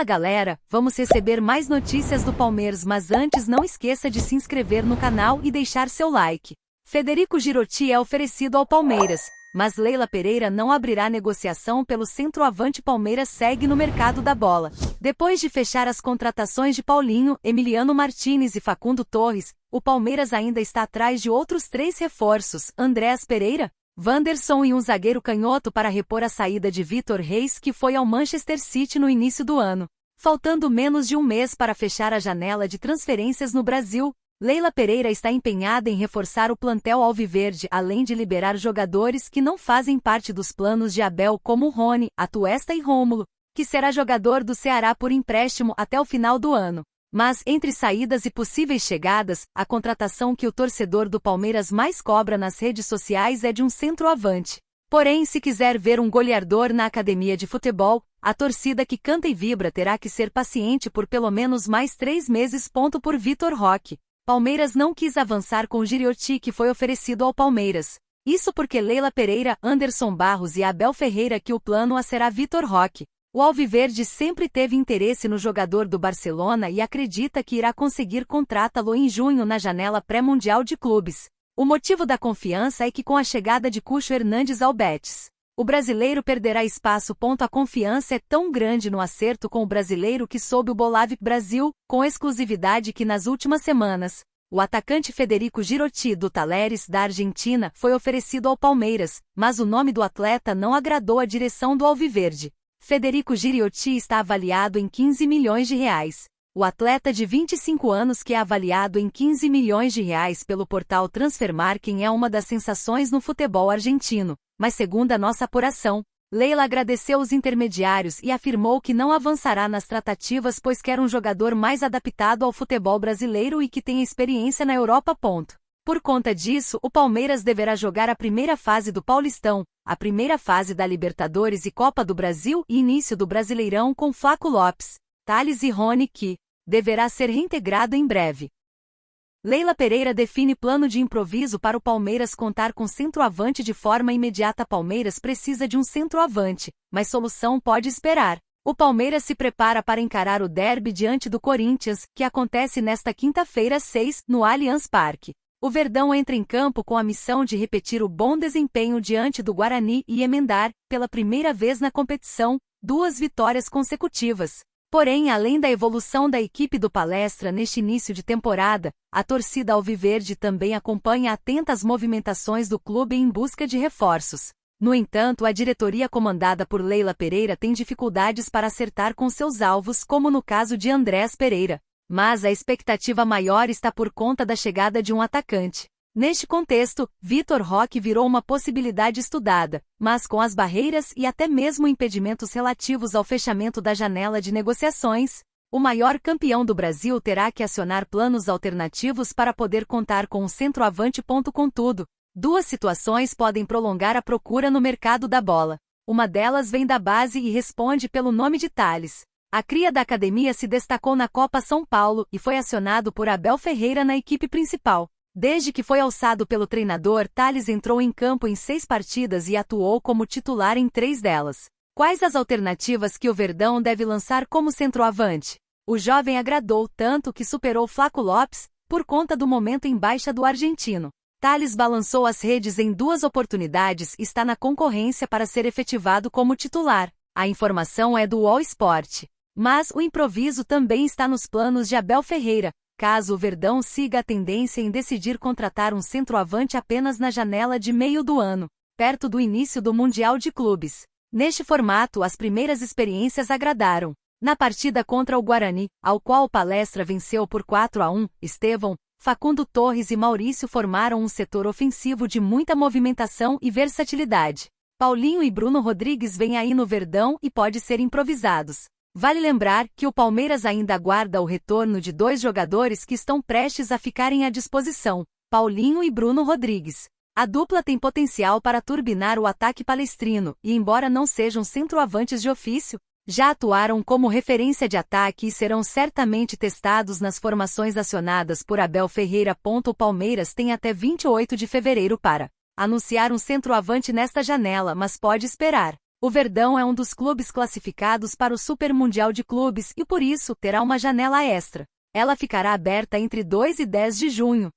Fala galera, vamos receber mais notícias do Palmeiras, mas antes não esqueça de se inscrever no canal e deixar seu like. Federico Girotti é oferecido ao Palmeiras, mas Leila Pereira não abrirá negociação pelo centroavante. Palmeiras segue no mercado da bola. Depois de fechar as contratações de Paulinho, Emiliano Martinez e Facundo Torres, o Palmeiras ainda está atrás de outros 3 reforços: Andréas Pereira, Wanderson e um zagueiro canhoto para repor a saída de Vitor Reis, que foi ao Manchester City no início do ano. Faltando menos de um mês para fechar a janela de transferências no Brasil, Leila Pereira está empenhada em reforçar o plantel alviverde, além de liberar jogadores que não fazem parte dos planos de Abel, como Rony, Atuesta e Rômulo, que será jogador do Ceará por empréstimo até o final do ano. Mas, entre saídas e possíveis chegadas, a contratação que o torcedor do Palmeiras mais cobra nas redes sociais é de um centroavante. Porém, se quiser ver um goleador na academia de futebol, a torcida que canta e vibra terá que ser paciente por pelo menos mais 3 meses. Por Vitor Roque. Palmeiras não quis avançar com Girotti, que foi oferecido ao Palmeiras. Isso porque Leila Pereira, Anderson Barros e Abel Ferreira que o plano A será Vitor Roque. O alviverde sempre teve interesse no jogador do Barcelona e acredita que irá conseguir contratá-lo em junho na janela pré-mundial de clubes. O motivo da confiança é que com a chegada de Cucho Hernandes ao Betis, o brasileiro perderá espaço. A confiança é tão grande no acerto com o brasileiro que soube o Bolavik Brasil, com exclusividade, que nas últimas semanas, o atacante Federico Girotti do Talleres da Argentina foi oferecido ao Palmeiras, mas o nome do atleta não agradou a direção do alviverde. Federico Girotti está avaliado em 15 milhões de reais. O atleta de 25 anos, que é avaliado em 15 milhões de reais pelo portal Transfermarkt, é uma das sensações no futebol argentino, mas segundo a nossa apuração, Leila agradeceu os intermediários e afirmou que não avançará nas tratativas pois quer um jogador mais adaptado ao futebol brasileiro e que tenha experiência na Europa. Por conta disso, o Palmeiras deverá jogar a primeira fase do Paulistão, a primeira fase da Libertadores e Copa do Brasil e início do Brasileirão com Flaco Lopes, Thales e Rony, que deverá ser reintegrado em breve. Leila Pereira define plano de improviso para o Palmeiras contar com centroavante de forma imediata. Palmeiras precisa de um centroavante, mas solução pode esperar. O Palmeiras se prepara para encarar o derby diante do Corinthians, que acontece nesta quinta-feira 6, no Allianz Parque. O Verdão entra em campo com a missão de repetir o bom desempenho diante do Guarani e emendar, pela primeira vez na competição, 2 vitórias consecutivas. Porém, além da evolução da equipe do Palestra neste início de temporada, a torcida alviverde também acompanha atenta as movimentações do clube em busca de reforços. No entanto, a diretoria comandada por Leila Pereira tem dificuldades para acertar com seus alvos, como no caso de Andréas Pereira. Mas a expectativa maior está por conta da chegada de um atacante. Neste contexto, Vitor Roque virou uma possibilidade estudada, mas com as barreiras e até mesmo impedimentos relativos ao fechamento da janela de negociações, o maior campeão do Brasil terá que acionar planos alternativos para poder contar com um centroavante. Contudo, 2 situações podem prolongar a procura no mercado da bola. Uma delas vem da base e responde pelo nome de Thales. A cria da academia se destacou na Copa São Paulo e foi acionado por Abel Ferreira na equipe principal. Desde que foi alçado pelo treinador, Thales entrou em campo em 6 partidas e atuou como titular em 3 delas. Quais as alternativas que o Verdão deve lançar como centroavante? O jovem agradou tanto que superou Flaco Lopes, por conta do momento em baixa do argentino. Thales balançou as redes em 2 oportunidades e está na concorrência para ser efetivado como titular. A informação é do All Sport. Mas o improviso também está nos planos de Abel Ferreira, caso o Verdão siga a tendência em decidir contratar um centroavante apenas na janela de meio do ano, perto do início do Mundial de Clubes. Neste formato, as primeiras experiências agradaram. Na partida contra o Guarani, ao qual o Palestra venceu por 4-1, Estevão, Facundo Torres e Maurício formaram um setor ofensivo de muita movimentação e versatilidade. Paulinho e Bruno Rodrigues vêm aí no Verdão e podem ser improvisados. Vale lembrar que o Palmeiras ainda aguarda o retorno de 2 jogadores que estão prestes a ficarem à disposição, Paulinho e Bruno Rodrigues. A dupla tem potencial para turbinar o ataque palestrino e, embora não sejam centroavantes de ofício, já atuaram como referência de ataque e serão certamente testados nas formações acionadas por Abel Ferreira. O Palmeiras tem até 28 de fevereiro para anunciar um centroavante nesta janela, mas pode esperar. O Verdão é um dos clubes classificados para o Super Mundial de Clubes e, por isso, terá uma janela extra. Ela ficará aberta entre 2 e 10 de junho.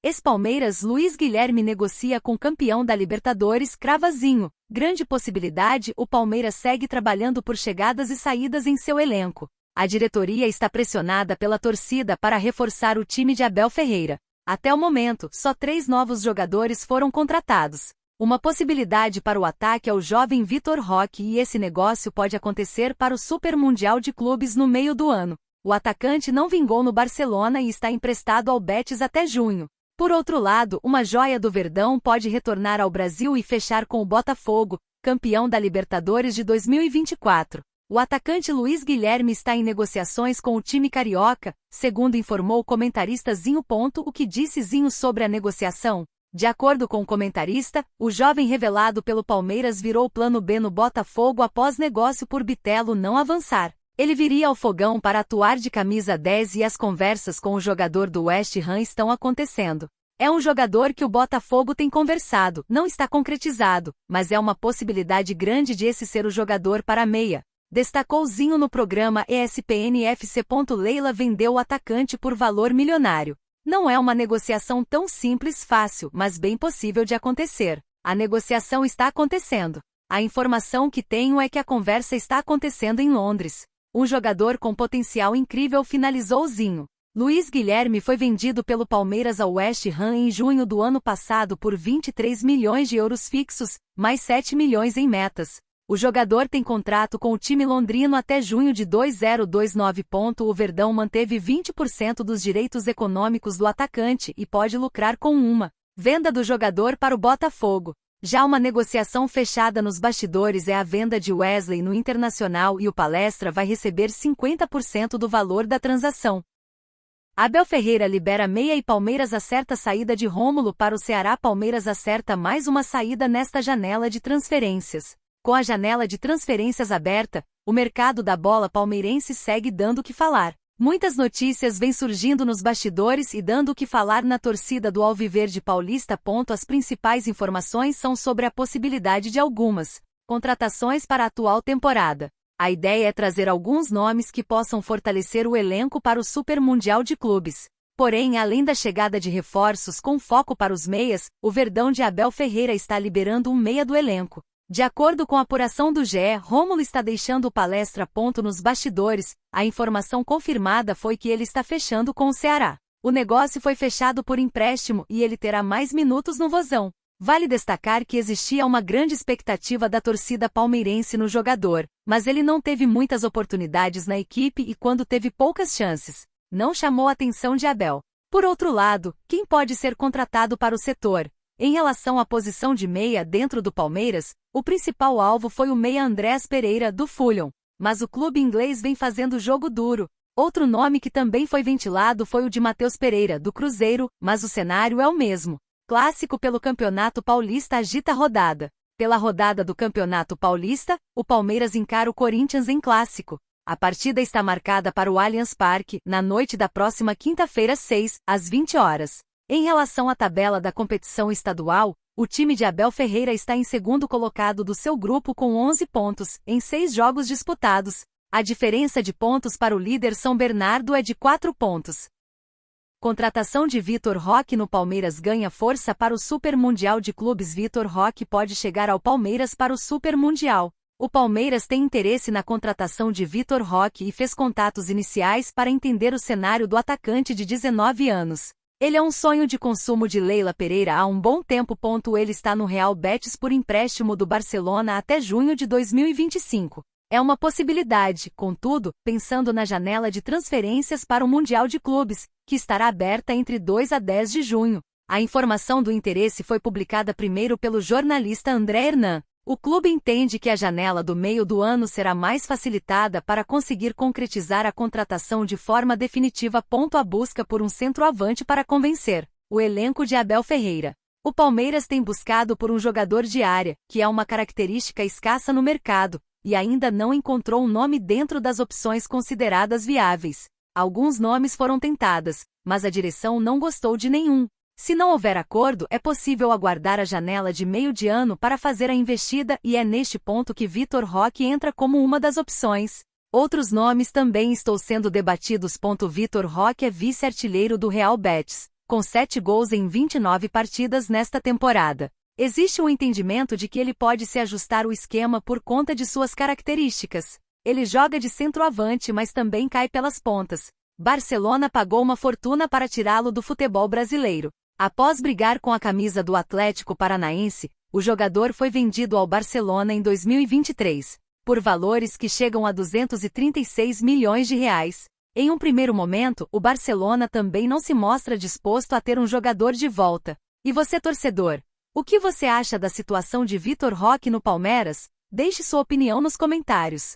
Ex-Palmeiras Luiz Guilherme negocia com campeão da Libertadores Cravazinho. Grande possibilidade, o Palmeiras segue trabalhando por chegadas e saídas em seu elenco. A diretoria está pressionada pela torcida para reforçar o time de Abel Ferreira. Até o momento, só 3 novos jogadores foram contratados. Uma possibilidade para o ataque é o jovem Vitor Roque e esse negócio pode acontecer para o Super Mundial de Clubes no meio do ano. O atacante não vingou no Barcelona e está emprestado ao Betis até junho. Por outro lado, uma joia do Verdão pode retornar ao Brasil e fechar com o Botafogo, campeão da Libertadores de 2024. O atacante Luiz Guilherme está em negociações com o time carioca, segundo informou o comentarista Zinho. O que disse Zinho sobre a negociação? De acordo com o comentarista, o jovem revelado pelo Palmeiras virou plano B no Botafogo após negócio por Bitelo não avançar. Ele viria ao Fogão para atuar de camisa 10 e as conversas com o jogador do West Ham estão acontecendo. É um jogador que o Botafogo tem conversado, não está concretizado, mas é uma possibilidade grande de esse ser o jogador para a meia. Destacou Zinho no programa ESPN FC. Leila vendeu o atacante por valor milionário. Não é uma negociação tão simples, fácil, mas bem possível de acontecer. A negociação está acontecendo. A informação que tenho é que a conversa está acontecendo em Londres. Um jogador com potencial incrível, finalizou Zinho. Luiz Guilherme foi vendido pelo Palmeiras ao West Ham em junho do ano passado por 23 milhões de euros fixos, mais 7 milhões em metas. O jogador tem contrato com o time londrino até junho de 2029. O Verdão manteve 20% dos direitos econômicos do atacante e pode lucrar com uma venda do jogador para o Botafogo. Já uma negociação fechada nos bastidores é a venda de Wesley no Internacional e o Palestra vai receber 50% do valor da transação. Abel Ferreira libera meia e Palmeiras acerta saída de Rômulo para o Ceará. Palmeiras acerta mais uma saída nesta janela de transferências. Com a janela de transferências aberta, o mercado da bola palmeirense segue dando o que falar. Muitas notícias vêm surgindo nos bastidores e dando o que falar na torcida do Alviverde Paulista. As principais informações são sobre a possibilidade de algumas contratações para a atual temporada. A ideia é trazer alguns nomes que possam fortalecer o elenco para o Super Mundial de Clubes. Porém, além da chegada de reforços com foco para os meias, o Verdão de Abel Ferreira está liberando um meia do elenco. De acordo com a apuração do GE, Rômulo está deixando o Palestra. Nos bastidores, a informação confirmada foi que ele está fechando com o Ceará. O negócio foi fechado por empréstimo e ele terá mais minutos no Vozão. Vale destacar que existia uma grande expectativa da torcida palmeirense no jogador, mas ele não teve muitas oportunidades na equipe e quando teve poucas chances, não chamou a atenção de Abel. Por outro lado, quem pode ser contratado para o setor? Em relação à posição de meia dentro do Palmeiras, o principal alvo foi o meia Andrés Pereira, do Fulham, mas o clube inglês vem fazendo jogo duro. Outro nome que também foi ventilado foi o de Matheus Pereira, do Cruzeiro, mas o cenário é o mesmo. Clássico pelo Campeonato Paulista agita a rodada. Pela rodada do Campeonato Paulista, o Palmeiras encara o Corinthians em clássico. A partida está marcada para o Allianz Parque, na noite da próxima quinta-feira, 6, às 20 horas. Em relação à tabela da competição estadual, o time de Abel Ferreira está em segundo colocado do seu grupo com 11 pontos, em 6 jogos disputados. A diferença de pontos para o líder São Bernardo é de 4 pontos. Contratação de Vitor Roque no Palmeiras ganha força para o Super Mundial de Clubes. Vitor Roque pode chegar ao Palmeiras para o Super Mundial. O Palmeiras tem interesse na contratação de Vitor Roque e fez contatos iniciais para entender o cenário do atacante de 19 anos. Ele é um sonho de consumo de Leila Pereira há um bom tempo. Ele está no Real Betis por empréstimo do Barcelona até junho de 2025. É uma possibilidade, contudo, pensando na janela de transferências para o Mundial de Clubes, que estará aberta entre 2 a 10 de junho. A informação do interesse foi publicada primeiro pelo jornalista André Hernan. O clube entende que a janela do meio do ano será mais facilitada para conseguir concretizar a contratação de forma definitiva. A busca por um centroavante para convencer o elenco de Abel Ferreira. O Palmeiras tem buscado por um jogador de área, que é uma característica escassa no mercado, e ainda não encontrou um nome dentro das opções consideradas viáveis. Alguns nomes foram tentados, mas a direção não gostou de nenhum. Se não houver acordo, é possível aguardar a janela de meio de ano para fazer a investida e é neste ponto que Vitor Roque entra como uma das opções. Outros nomes também estão sendo debatidos. Vitor Roque é vice-artilheiro do Real Betis, com 7 gols em 29 partidas nesta temporada. Existe um entendimento de que ele pode se ajustar o esquema por conta de suas características. Ele joga de centroavante, mas também cai pelas pontas. Barcelona pagou uma fortuna para tirá-lo do futebol brasileiro. Após brigar com a camisa do Atlético Paranaense, o jogador foi vendido ao Barcelona em 2023, por valores que chegam a 236 milhões de reais. Em um primeiro momento, o Barcelona também não se mostra disposto a ter um jogador de volta. E você, torcedor? O que você acha da situação de Vitor Roque no Palmeiras? Deixe sua opinião nos comentários.